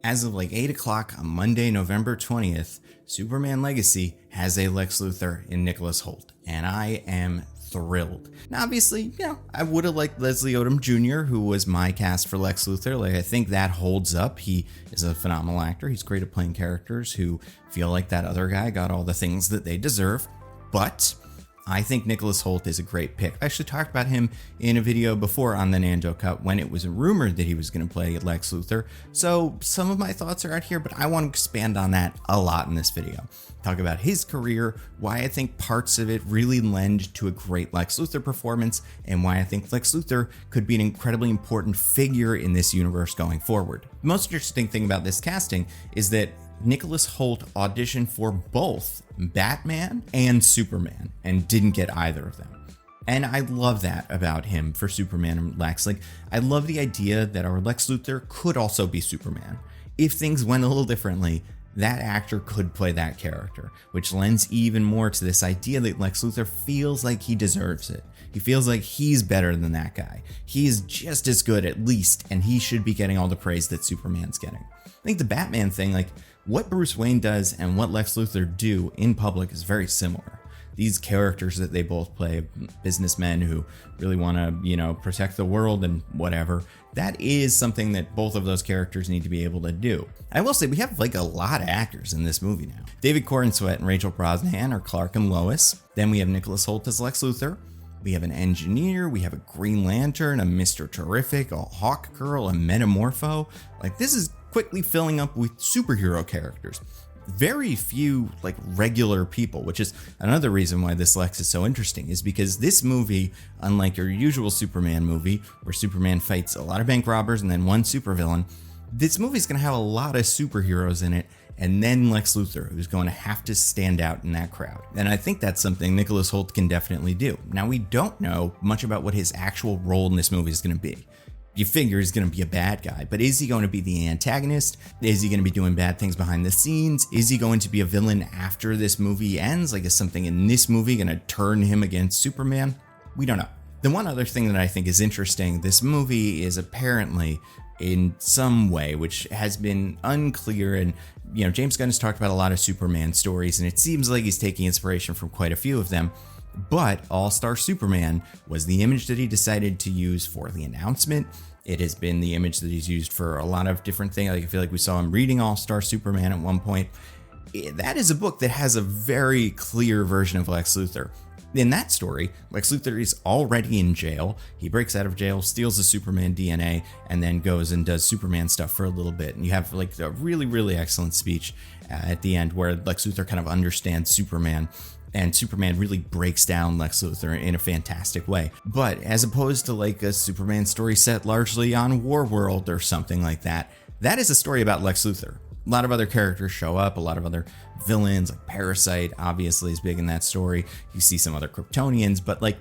As of like 8 o'clock on Monday, November 20th, Superman Legacy has a Lex Luthor in Nicholas Hoult, and I am thrilled. Now, obviously, I would have liked Leslie Odom Jr., who was my cast for Lex Luthor. Like, I think that holds up. He is a phenomenal actor. He's great at playing characters who feel like that other guy got all the things that they deserve. But I think Nicholas Hoult is a great pick. I actually talked about him in a video before on the Nando Cut when it was rumored that he was going to play Lex Luthor. So some of my thoughts are out here, but I want to expand on that a lot in this video. Talk about his career, why I think parts of it really lend to a great Lex Luthor performance, and why I think Lex Luthor could be an incredibly important figure in this universe going forward. The most interesting thing about this casting is that Nicholas Hoult auditioned for both Batman and Superman and didn't get either of them. And I love that about him for Superman and Lex. Like, I love the idea that our Lex Luthor could also be Superman. If things went a little differently, that actor could play that character, which lends even more to this idea that Lex Luthor feels like he deserves it. He feels like he's better than that guy. He's just as good at least, and he should be getting all the praise that Superman's getting. I think the Batman thing, like what Bruce Wayne does and what Lex Luthor do in public is very similar. These characters that they both play, businessmen who really want to, protect the world and whatever, that is something that both of those characters need to be able to do. I will say we have like a lot of actors in this movie now. David Corenswet and Rachel Brosnahan are Clark and Lois. Then we have Nicholas Hoult as Lex Luthor. We have an engineer, we have a Green Lantern, a Mr. Terrific, a Hawk Girl, a Metamorpho. Like, this is quickly filling up with superhero characters. Very few like regular people, which is another reason why this Lex is so interesting, is because this movie, unlike your usual Superman movie where Superman fights a lot of bank robbers and then one supervillain, this movie is going to have a lot of superheroes in it, and then Lex Luthor, who's going to have to stand out in that crowd. And I think that's something Nicholas Hoult can definitely do. Now, we don't know much about what his actual role in this movie is going to be. You figure he's going to be a bad guy, but is he going to be the antagonist? Is he going to be doing bad things behind the scenes? Is he going to be a villain after this movie ends? Like, is something in this movie going to turn him against Superman? We don't know. The one other thing that I think is interesting, this movie is apparently in some way, which has been unclear, and James Gunn has talked about a lot of Superman stories, and it seems like he's taking inspiration from quite a few of them. But All-Star Superman was the image that he decided to use for the announcement. It has been the image that he's used for a lot of different things. Like, I feel like we saw him reading All-Star Superman at one point. That is a book that has a very clear version of Lex Luthor. In that story, Lex Luthor is already in jail. He breaks out of jail, steals the Superman DNA, and then goes and does Superman stuff for a little bit. And you have like a really, really excellent speech at the end where Lex Luthor kind of understands Superman, and Superman really breaks down Lex Luthor in a fantastic way. But as opposed to like a Superman story set largely on Warworld or something like that, that is a story about Lex Luthor. A lot of other characters show up, a lot of other villains, like Parasite obviously is big in that story. You see some other Kryptonians, but like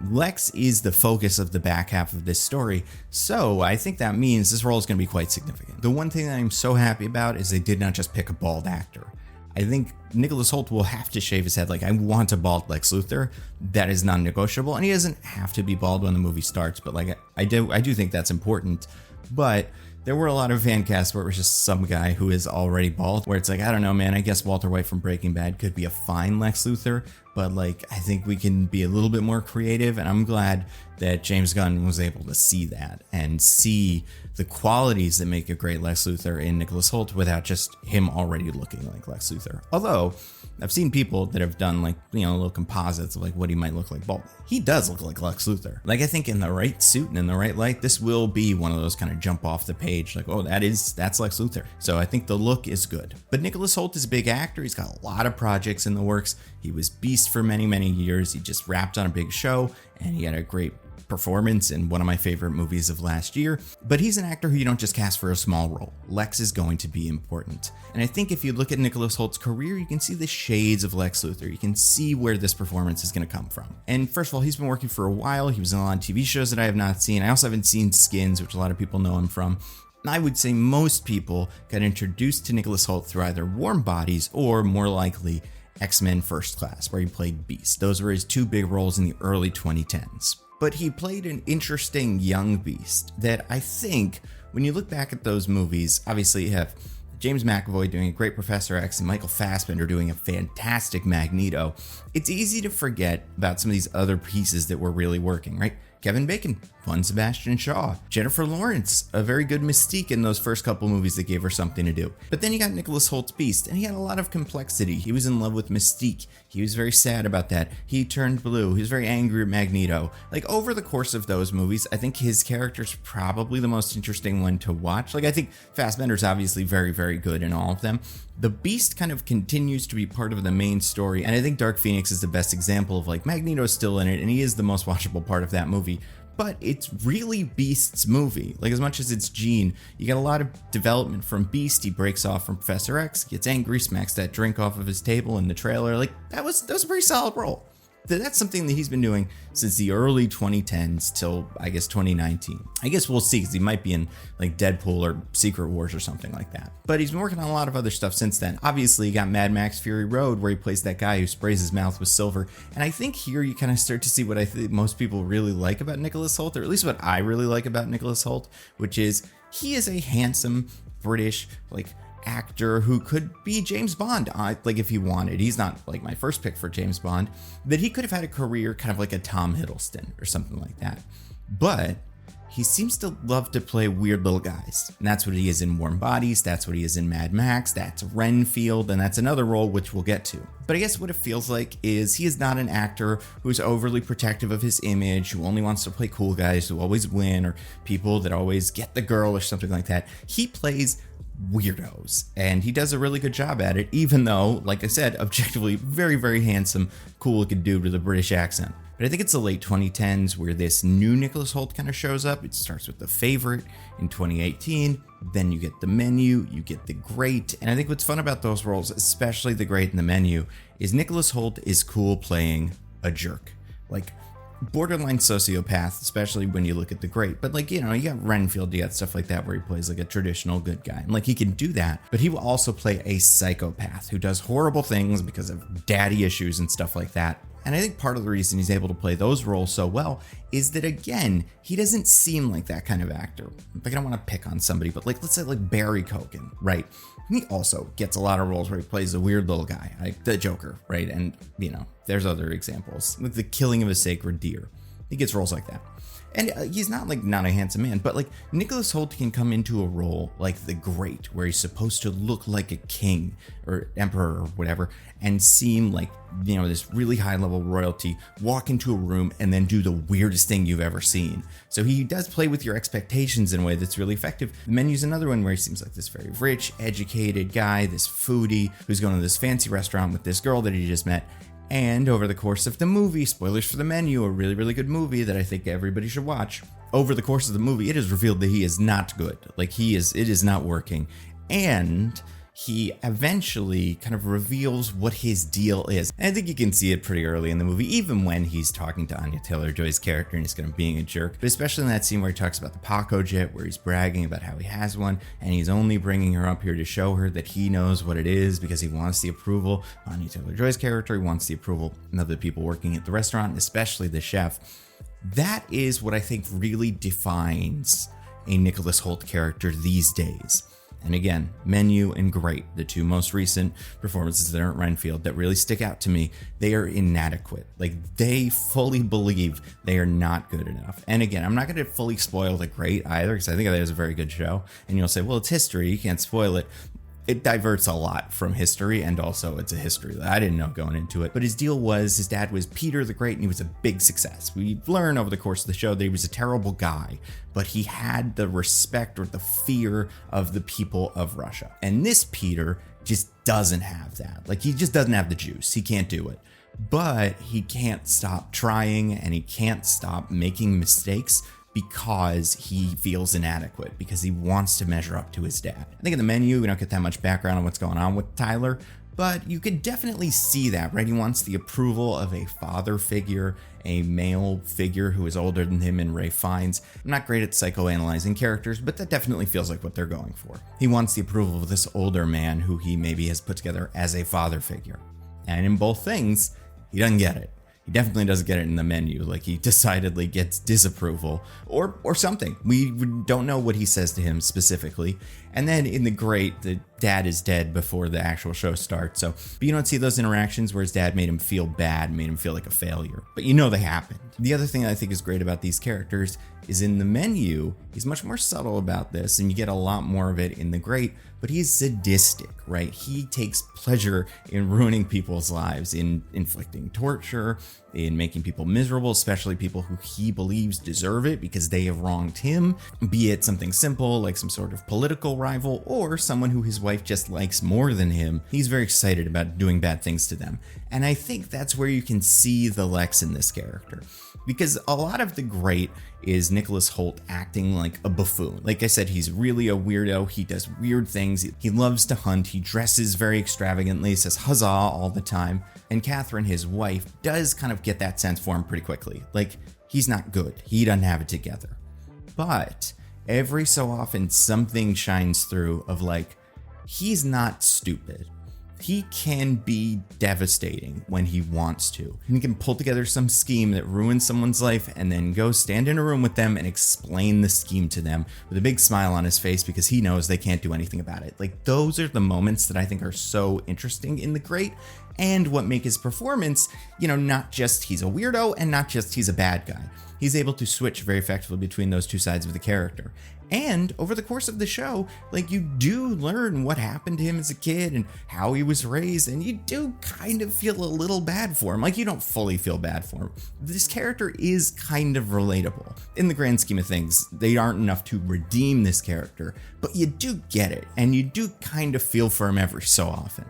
Lex is the focus of the back half of this story. So I think that means this role is going to be quite significant. The one thing that I'm so happy about is they did not just pick a bald actor. I think Nicholas Hoult will have to shave his head. Like, I want a bald Lex Luthor. That is non-negotiable, and he doesn't have to be bald when the movie starts, but like I do think that's important. But there were a lot of fan casts where it was just some guy who is already bald, where it's like, I don't know, man, I guess Walter White from Breaking Bad could be a fine Lex Luthor, but like, I think we can be a little bit more creative, and I'm glad that James Gunn was able to see that and see the qualities that make a great Lex Luthor in Nicholas Hoult without just him already looking like Lex Luthor. Although, I've seen people that have done like, little composites of like what he might look like bald. He does look like Lex Luthor. Like, I think in the right suit and in the right light, this will be one of those kind of jump off the page, like, oh, that's Lex Luthor. So I think the look is good. But Nicholas Hoult is a big actor. He's got a lot of projects in the works. He was Beast for many, many years. He just wrapped on a big show, and he had a great performance in one of my favorite movies of last year. But he's an actor who you don't just cast for a small role. Lex is going to be important. And I think if you look at Nicholas Hoult's career, you can see the shades of Lex Luthor. You can see where this performance is going to come from. And first of all, he's been working for a while. He was in a lot of TV shows that I have not seen. I also haven't seen Skins, which a lot of people know him from. I would say most people got introduced to Nicholas Hoult through either Warm Bodies or, more likely, X-Men First Class, where he played Beast. Those were his two big roles in the early 2010s. But he played an interesting young Beast that I think, when you look back at those movies, obviously you have James McAvoy doing a great Professor X and Michael Fassbender doing a fantastic Magneto, it's easy to forget about some of these other pieces that were really working, right? Kevin Bacon, fun Sebastian Shaw, Jennifer Lawrence, a very good Mystique in those first couple movies that gave her something to do. But then you got Nicholas Hoult's Beast, and he had a lot of complexity. He was in love with Mystique. He was very sad about that. He turned blue. He was very angry at Magneto. Like, over the course of those movies, I think his character's probably the most interesting one to watch. Like, I think Fassbender's obviously very, very good in all of them. The Beast kind of continues to be part of the main story, and I think Dark Phoenix is the best example of, like, Magneto's still in it, and he is the most watchable part of that movie. But it's really Beast's movie. Like, as much as it's Jean, you get a lot of development from Beast. He breaks off from Professor X, gets angry, smacks that drink off of his table in the trailer. Like, that was a pretty solid role. That's something that he's been doing since the early 2010s till, I guess, 2019. I guess we'll see, because he might be in, like, Deadpool or Secret Wars or something like that. But he's been working on a lot of other stuff since then. Obviously, you got Mad Max Fury Road, where he plays that guy who sprays his mouth with silver. And I think here you kind of start to see what I think most people really like about Nicholas Hoult, or at least what I really like about Nicholas Hoult, which is he is a handsome British, like, actor who could be James Bond, like, if he wanted. He's not like my first pick for James Bond, but he could have had a career kind of like a Tom Hiddleston or something like that. But he seems to love to play weird little guys, and that's what he is in Warm Bodies, that's what he is in Mad Max, that's Renfield, and that's another role which we'll get to. But I guess what it feels like is he is not an actor who's overly protective of his image, who only wants to play cool guys who always win, or people that always get the girl or something like that. He plays weirdos, and he does a really good job at it, even though, like I said, objectively very, very handsome, cool looking dude with a British accent. But I think it's the late 2010s where this new Nicholas Hoult kind of shows up. It starts with The Favorite in 2018, then you get The Menu, you get The Great, and I think what's fun about those roles, especially The Great and The Menu, is Nicholas Hoult is cool playing a jerk. Like, borderline sociopath, especially when you look at The Great. But, like, you know, you got Renfield, you got stuff like that where he plays like a traditional good guy. And, like, he can do that, but he will also play a psychopath who does horrible things because of daddy issues and stuff like that. And I think part of the reason he's able to play those roles so well is that, again, he doesn't seem like that kind of actor. Like, I don't want to pick on somebody, but, like, let's say like Barry Keoghan, right? He also gets a lot of roles where he plays a weird little guy, like the Joker, right? And, you know, there's other examples, like The Killing of a Sacred Deer. He gets roles like that. And he's not a handsome man, but like Nicholas Hoult can come into a role like The Great, where he's supposed to look like a king or emperor or whatever, and seem like, you know, this really high level royalty, walk into a room and then do the weirdest thing you've ever seen. So he does play with your expectations in a way that's really effective. The Menu's another one where he seems like this very rich, educated guy, this foodie who's going to this fancy restaurant with this girl that he just met. And over the course of the movie, spoilers for The Menu, a really, really good movie that I think everybody should watch. Over the course of the movie, it is revealed that he is not good. Like, it is not working. And he eventually kind of reveals what his deal is. And I think you can see it pretty early in the movie, even when he's talking to Anya Taylor-Joy's character and he's kind of being a jerk. But especially in that scene where he talks about the Paco jet, where he's bragging about how he has one, and he's only bringing her up here to show her that he knows what it is because he wants the approval of Anya Taylor-Joy's character. He wants the approval of the people working at the restaurant, especially the chef. That is what I think really defines a Nicholas Hoult character these days. And again, Menu and Great, the two most recent performances that aren't Renfield that really stick out to me, they are inadequate. Like, they fully believe they are not good enough. And again, I'm not going to fully spoil The Great either, because I think that is a very good show. And you'll say, well, it's history, you can't spoil it. It diverts a lot from history, and also it's a history that I didn't know going into it. But his deal was, his dad was Peter the Great, and he was a big success. We learn over the course of the show that he was a terrible guy, but he had the respect or the fear of the people of Russia. And this Peter just doesn't have that. Like, he just doesn't have the juice. He can't do it. But he can't stop trying, and he can't stop making mistakes, because he feels inadequate, because he wants to measure up to his dad. I think in The Menu, we don't get that much background on what's going on with Tyler, but you could definitely see that, right? He wants the approval of a father figure, a male figure who is older than him in Ray Fiennes. I'm not great at psychoanalyzing characters, but that definitely feels like what they're going for. He wants the approval of this older man who he maybe has put together as a father figure. And in both things, he doesn't get it. He definitely doesn't get it in The Menu. Like, he decidedly gets disapproval or something. We don't know what he says to him specifically. And then in the Great, the dad is dead before the actual show starts. So, but you don't see those interactions where his dad made him feel bad, made him feel like a failure. But you know they happened. The other thing I think is great about these characters is in the menu, he's much more subtle about this, and you get a lot more of it in the Great, but he's sadistic, right? He takes pleasure in ruining people's lives, in inflicting torture, in making people miserable, especially people who he believes deserve it because they have wronged him, be it something simple like some sort of political rival or someone who his wife just likes more than him. He's very excited about doing bad things to them. And I think that's where you can see the Lex in this character. Because a lot of the Great is Nicholas Hoult acting like a buffoon. Like I said, he's really a weirdo. He does weird things. He loves to hunt. He dresses very extravagantly, says huzzah all the time. And Catherine, his wife, does kind of get that sense for him pretty quickly. Like, he's not good. He doesn't have it together. But every so often, something shines through of like, he's not stupid. He can be devastating when he wants to. He can pull together some scheme that ruins someone's life and then go stand in a room with them and explain the scheme to them with a big smile on his face because he knows they can't do anything about it. Like, those are the moments that I think are so interesting in The Great and what make his performance, not just he's a weirdo and not just he's a bad guy. He's able to switch very effectively between those two sides of the character. And over the course of the show, like, you do learn what happened to him as a kid and how he was raised, and you do kind of feel a little bad for him. Like, you don't fully feel bad for him. This character is kind of relatable. In the grand scheme of things, they aren't enough to redeem this character, but you do get it, and you do kind of feel for him every so often.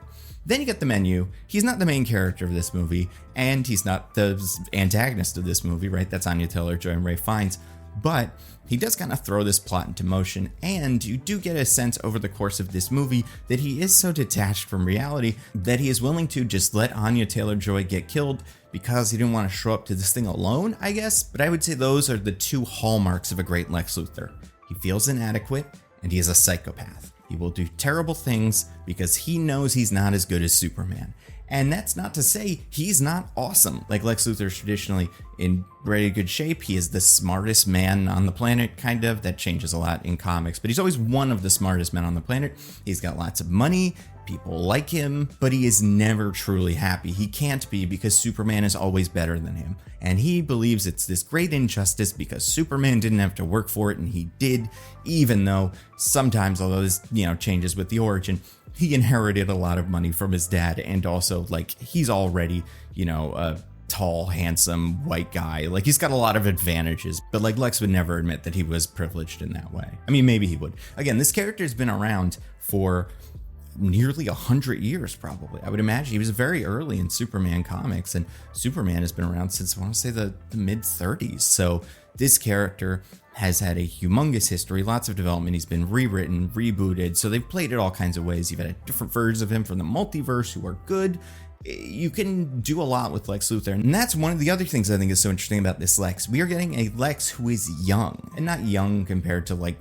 Then you get the menu. He's not the main character of this movie, and he's not the antagonist of this movie, right? That's Anya Taylor-Joy and Ralph Fiennes. But he does kind of throw this plot into motion, and you do get a sense over the course of this movie that he is so detached from reality that he is willing to just let Anya Taylor-Joy get killed because he didn't want to show up to this thing alone, I guess. But I would say those are the two hallmarks of a great Lex Luthor. He feels inadequate, and he is a psychopath. He will do terrible things because he knows he's not as good as Superman. And that's not to say he's not awesome. Like, Lex Luthor's traditionally in very good shape. He is the smartest man on the planet, kind of. That changes a lot in comics, but he's always one of the smartest men on the planet. He's got lots of money. People like him, but he is never truly happy. He can't be because Superman is always better than him. And he believes it's this great injustice because Superman didn't have to work for it, and he did, even though sometimes, although this, changes with the origin, he inherited a lot of money from his dad, and also, like, he's already, a tall, handsome, white guy. Like, he's got a lot of advantages, but like, Lex would never admit that he was privileged in that way. I mean, maybe he would. Again, this character's been around for nearly 100 years, probably. I would imagine he was very early in Superman comics, and Superman has been around since, I want to say, the mid-30s. So this character has had a humongous history, lots of development. He's been rewritten, rebooted, so they've played it all kinds of ways. You've had different versions of him from the multiverse who are good. You can do a lot with Lex Luthor, and that's one of the other things I think is so interesting about this Lex. We are getting a Lex who is young, and not young compared to, like,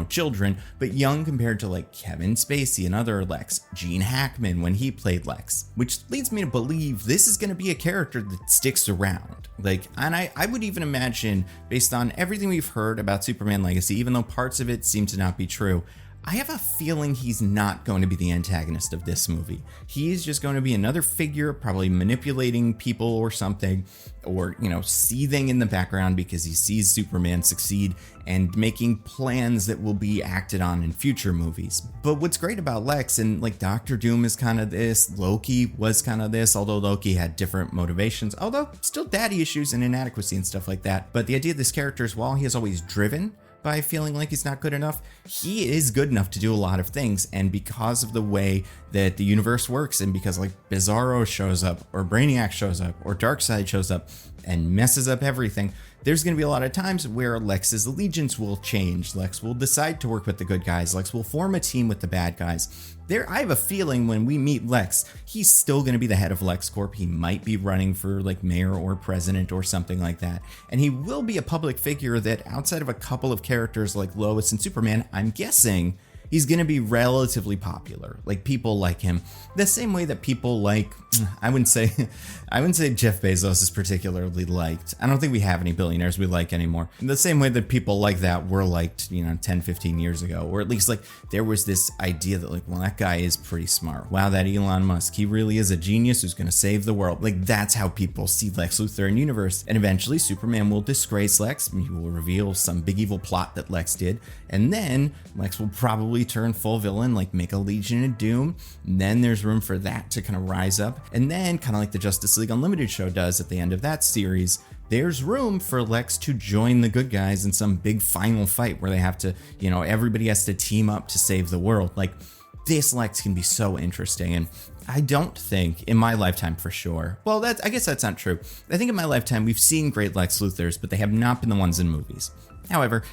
children, but young compared to, like, Kevin Spacey and other Lex, Gene Hackman when he played Lex, which leads me to believe this is going to be a character that sticks around. Like, and I would even imagine, based on everything we've heard about Superman Legacy, even though parts of it seem to not be true, I have a feeling he's not going to be the antagonist of this movie. He is just going to be another figure, probably manipulating people or something, or, seething in the background because he sees Superman succeed and making plans that will be acted on in future movies. But what's great about Lex, and like Doctor Doom is kind of this, Loki was kind of this, although Loki had different motivations, although still daddy issues and inadequacy and stuff like that. But the idea of this character is, while he is always driven by feeling like he's not good enough, he is good enough to do a lot of things. And because of the way that the universe works, and because, like, Bizarro shows up, or Brainiac shows up, or Darkseid shows up and messes up everything, there's going to be a lot of times where Lex's allegiance will change. Lex will decide to work with the good guys. Lex will form a team with the bad guys. I have a feeling when we meet Lex, he's still going to be the head of LexCorp. He might be running for, like, mayor or president or something like that. And he will be a public figure that, outside of a couple of characters like Lois and Superman, I'm guessing he's going to be relatively popular. Like, people like him the same way that people like, I wouldn't say Jeff Bezos is particularly liked. I don't think we have any billionaires we like anymore. The same way that people like that were liked, 10, 15 years ago, or at least like there was this idea that like, well, that guy is pretty smart. Wow, that Elon Musk, he really is a genius who's going to save the world. Like, that's how people see Lex Luthor in universe. And eventually Superman will disgrace Lex. He will reveal some big evil plot that Lex did. And then Lex will probably turn full villain, like make a Legion of Doom. And then there's room for that to kind of rise up. And then, kind of like the Justice League Unlimited show does at the end of that series, there's room for Lex to join the good guys in some big final fight where they have to, everybody has to team up to save the world. Like, this Lex can be so interesting. And I don't think in my lifetime, for sure. Well, I guess that's not true. I think in my lifetime, we've seen great Lex Luthors, but they have not been the ones in movies. However,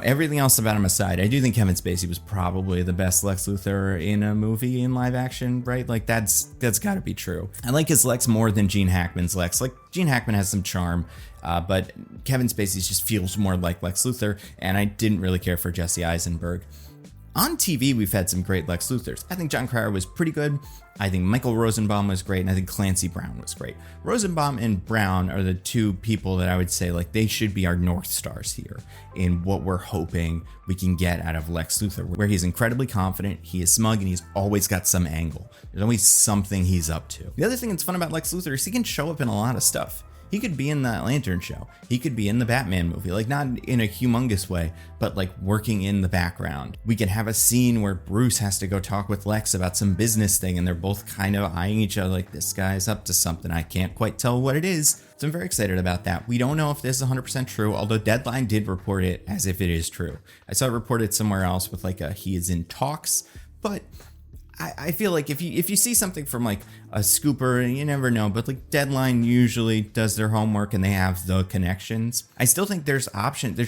everything else about him aside, I do think Kevin Spacey was probably the best Lex Luthor in a movie in live action, right? Like, that's got to be true. I like his Lex more than Gene Hackman's Lex. Like, Gene Hackman has some charm, but Kevin Spacey just feels more like Lex Luthor, and I didn't really care for Jesse Eisenberg. On TV, we've had some great Lex Luthors. I think John Cryer was pretty good. I think Michael Rosenbaum was great, and I think Clancy Brown was great. Rosenbaum and Brown are the two people that I would say, like, they should be our North Stars here in what we're hoping we can get out of Lex Luthor, where he's incredibly confident, he is smug, and he's always got some angle. There's always something he's up to. The other thing that's fun about Lex Luthor is he can show up in a lot of stuff. He could be in that Lantern show. He could be in the Batman movie, like not in a humongous way, but like working in the background. We could have a scene where Bruce has to go talk with Lex about some business thing, and they're both kind of eyeing each other like, this guy's up to something. I can't quite tell what it is. So I'm very excited about that. We don't know if this is 100% true, although Deadline did report it as if it is true. I saw it reported somewhere else with like he is in talks, but I feel like if you see something from like a scooper, you never know, but like Deadline usually does their homework and they have the connections. I still think there's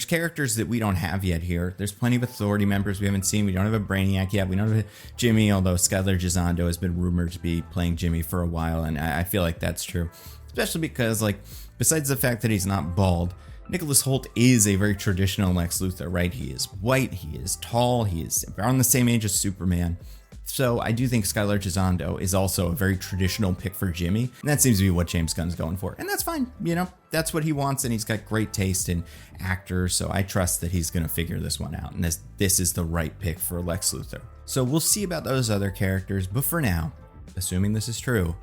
characters that we don't have yet here. There's plenty of Authority members we haven't seen. We don't have a Brainiac yet. We don't have a Jimmy, although Skylar Gisondo has been rumored to be playing Jimmy for a while, and I feel like that's true. Especially because, like, besides the fact that he's not bald, Nicholas Hoult is a very traditional Lex Luthor, right? He is white, he is tall, he is around the same age as Superman. So I do think Skylar Gisondo is also a very traditional pick for Jimmy, and that seems to be what James Gunn's going for. And that's fine, that's what he wants, and he's got great taste in actors, so I trust that he's going to figure this one out, and this is the right pick for Lex Luthor. So we'll see about those other characters, but for now, assuming this is true,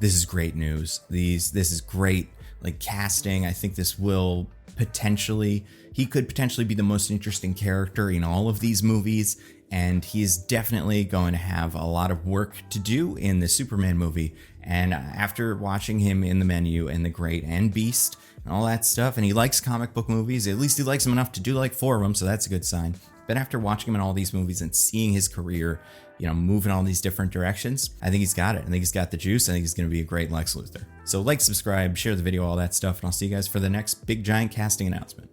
this is great news. This is great, like, casting. I think this will he could potentially be the most interesting character in all of these movies, and he's definitely going to have a lot of work to do in the Superman movie. And after watching him in The Menu and The Great and Beast and all that stuff, and he likes comic book movies, at least he likes them enough to do like 4 of them, so that's a good sign. But after watching him in all these movies and seeing his career, move in all these different directions, I think he's got it. I think he's got the juice. I think he's going to be a great Lex Luthor. So like, subscribe, share the video, all that stuff, and I'll see you guys for the next big giant casting announcement.